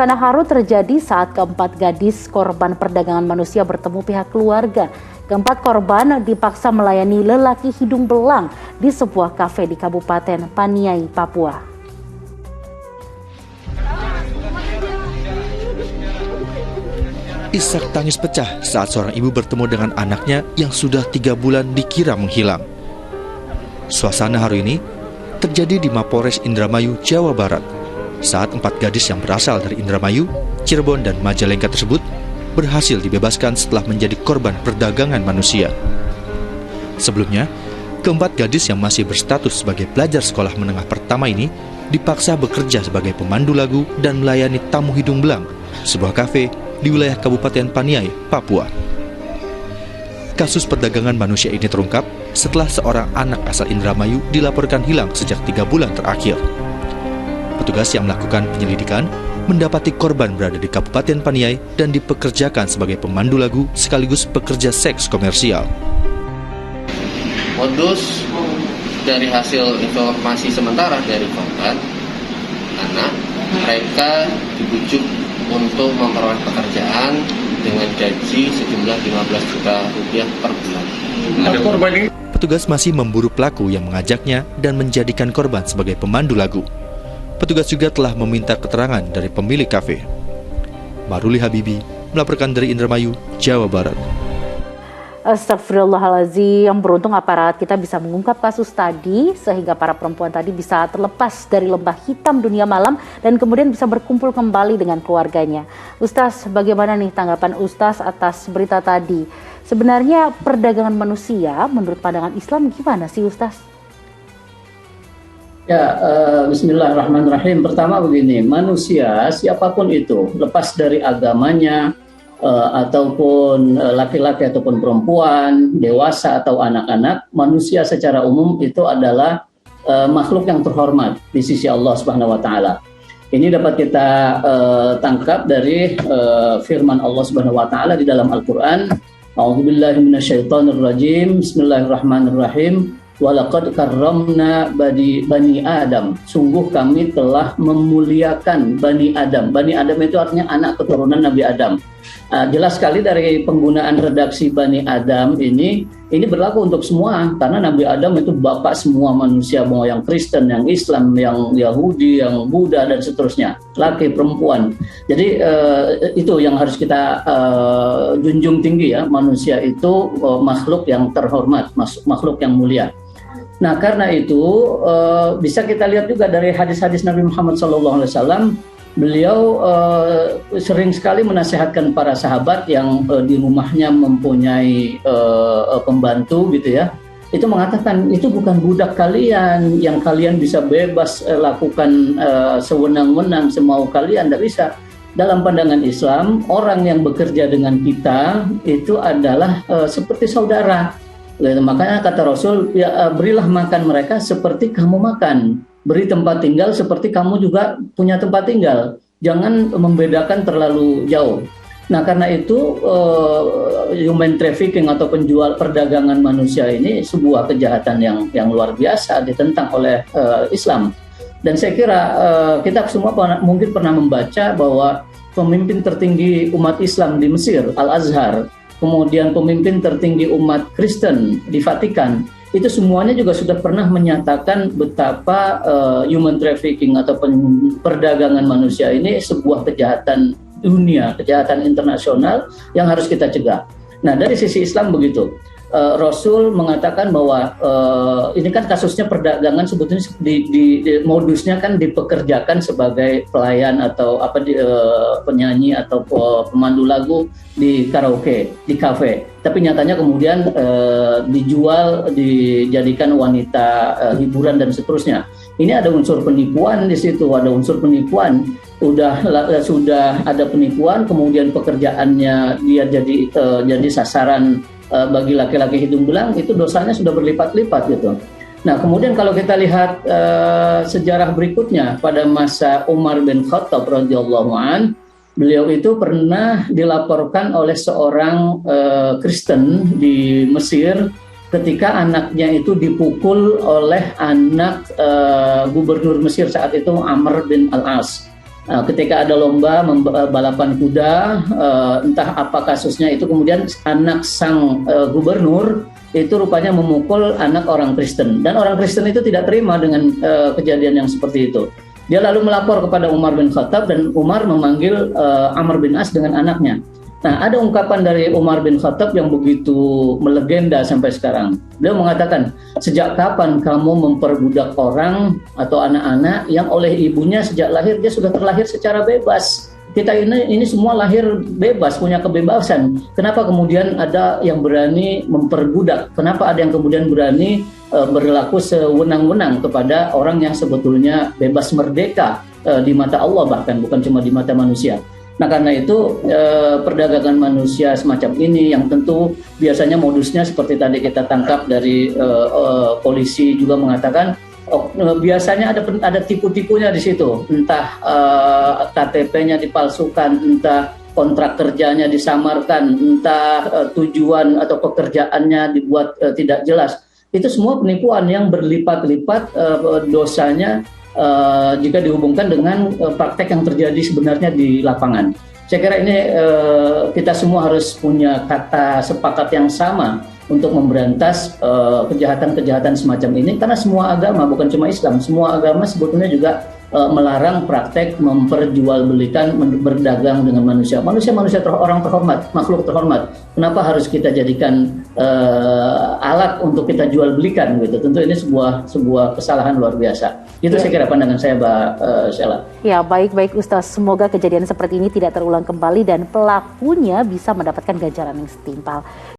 Suasana haru terjadi saat keempat gadis korban perdagangan manusia bertemu pihak keluarga. Keempat korban dipaksa melayani lelaki hidung belang di sebuah kafe di Kabupaten Paniai, Papua. Isak tangis pecah saat seorang ibu bertemu dengan anaknya yang sudah 3 bulan dikira menghilang. Suasana haru ini terjadi di Mapolres Indramayu, Jawa Barat, saat 4 gadis yang berasal dari Indramayu, Cirebon, dan Majalengka tersebut berhasil dibebaskan setelah menjadi korban perdagangan manusia. Sebelumnya, keempat gadis yang masih berstatus sebagai pelajar sekolah menengah pertama ini dipaksa bekerja sebagai pemandu lagu dan melayani tamu hidung belang, sebuah kafe di wilayah Kabupaten Paniai, Papua. Kasus perdagangan manusia ini terungkap setelah seorang anak asal Indramayu dilaporkan hilang sejak 3 bulan terakhir. Petugas yang melakukan penyelidikan mendapati korban berada di Kabupaten Paniai dan dipekerjakan sebagai pemandu lagu sekaligus pekerja seks komersial. Modus dari hasil informasi sementara dari korban anak, mereka dibujuk untuk memperoleh pekerjaan dengan gaji sejumlah 15 juta rupiah per bulan. Petugas masih memburu pelaku yang mengajaknya dan menjadikan korban sebagai pemandu lagu. Petugas juga telah meminta keterangan dari pemilik kafe. Maruli Habibi melaporkan dari Indramayu, Jawa Barat. Astagfirullahaladzim, yang beruntung aparat kita bisa mengungkap kasus tadi sehingga para perempuan tadi bisa terlepas dari lembah hitam dunia malam dan kemudian bisa berkumpul kembali dengan keluarganya. Ustaz, bagaimana nih tanggapan Ustaz atas berita tadi? Sebenarnya perdagangan manusia menurut pandangan Islam gimana sih Ustaz? Ya, bismillahirrahmanirrahim. Pertama begini, manusia siapapun itu, lepas dari agamanya, ataupun laki-laki ataupun perempuan, dewasa atau anak-anak, manusia secara umum itu adalah makhluk yang terhormat di sisi Allah Subhanahu wa taala. Ini dapat kita tangkap dari firman Allah Subhanahu wa taala di dalam Al-Qur'an. A'udzubillahi minasyaitonirrajim. Bismillahirrahmanirrahim. Walaqad karramna bani Adam. Sungguh kami telah memuliakan Bani Adam. Bani Adam itu artinya anak keturunan Nabi Adam. Jelas sekali dari penggunaan redaksi Bani Adam ini berlaku untuk semua, karena Nabi Adam itu bapak semua manusia, mau yang Kristen, yang Islam, yang Yahudi, yang Buddha dan seterusnya, laki perempuan. Jadi itu yang harus kita junjung tinggi ya, manusia itu makhluk yang terhormat, makhluk yang mulia. Nah, karena itu bisa kita lihat juga dari hadis-hadis Nabi Muhammad SAW, beliau sering sekali menasihatkan para sahabat yang di rumahnya mempunyai pembantu gitu ya. Itu mengatakan itu bukan budak kalian yang kalian bisa bebas lakukan sewenang-wenang semau kalian, tidak bisa. Dalam pandangan Islam, orang yang bekerja dengan kita itu adalah seperti saudara. Makanya kata Rasul, ya, berilah makan mereka seperti kamu makan. Beri tempat tinggal seperti kamu juga punya tempat tinggal. Jangan membedakan terlalu jauh. Nah, karena itu human trafficking atau perdagangan manusia ini sebuah kejahatan yang luar biasa ditentang oleh Islam. Dan saya kira kita semua mungkin pernah membaca bahwa pemimpin tertinggi umat Islam di Mesir, Al-Azhar, kemudian pemimpin tertinggi umat Kristen di Vatikan, itu semuanya juga sudah pernah menyatakan betapa human trafficking atau perdagangan manusia ini sebuah kejahatan dunia, kejahatan internasional yang harus kita cegah. Nah, dari sisi Islam begitu. Rasul mengatakan bahwa ini kan kasusnya perdagangan, sebetulnya di modusnya kan dipekerjakan sebagai pelayan atau penyanyi atau pemandu lagu di karaoke, di kafe. Tapi nyatanya kemudian dijual, dijadikan wanita hiburan dan seterusnya. Ini ada unsur penipuan di situ, ada unsur penipuan. Sudah ada penipuan, kemudian pekerjaannya dia jadi sasaran bagi laki-laki hidung belang, itu dosanya sudah berlipat-lipat gitu. Nah, kemudian kalau kita lihat sejarah berikutnya pada masa Umar bin Khattab radhiyallahu an, beliau itu pernah dilaporkan oleh seorang Kristen di Mesir ketika anaknya itu dipukul oleh anak gubernur Mesir saat itu, Amr bin Al-As. Ketika ada lomba balapan kuda, entah apa kasusnya itu, kemudian anak sang gubernur itu rupanya memukul anak orang Kristen, dan orang Kristen itu tidak terima dengan kejadian yang seperti itu. Dia lalu melapor kepada Umar bin Khattab, dan Umar memanggil Amr bin As dengan anaknya. Nah, ada ungkapan dari Umar bin Khattab yang begitu melegenda sampai sekarang. Beliau mengatakan, sejak kapan kamu memperbudak orang atau anak-anak yang oleh ibunya sejak lahir dia sudah terlahir secara bebas? Kita ini semua lahir bebas, punya kebebasan. Kenapa kemudian ada yang berani memperbudak? Kenapa ada yang kemudian berani berlaku sewenang-wenang kepada orang yang sebetulnya bebas merdeka di mata Allah, bahkan bukan cuma di mata manusia? Nah, karena itu perdagangan manusia semacam ini yang tentu biasanya modusnya seperti tadi kita tangkap dari polisi juga mengatakan, biasanya ada tipu-tipunya di situ, entah KTP-nya dipalsukan, entah kontrak kerjanya disamarkan, entah tujuan atau pekerjaannya dibuat tidak jelas. Itu semua penipuan yang berlipat-lipat dosanya jika dihubungkan dengan praktek yang terjadi sebenarnya di lapangan. Saya kira ini kita semua harus punya kata sepakat yang sama untuk memberantas kejahatan-kejahatan semacam ini, karena semua agama, bukan cuma Islam, semua agama sebetulnya juga melarang praktek memperjualbelikan, berdagang dengan manusia. Manusia orang terhormat, makhluk terhormat. Kenapa harus kita jadikan alat untuk kita jual belikan gitu? Tentu ini sebuah kesalahan luar biasa. Itu saya kira pandangan saya, Mbak Sheila. Ya, baik Ustaz. Semoga kejadian seperti ini tidak terulang kembali dan pelakunya bisa mendapatkan ganjaran yang setimpal.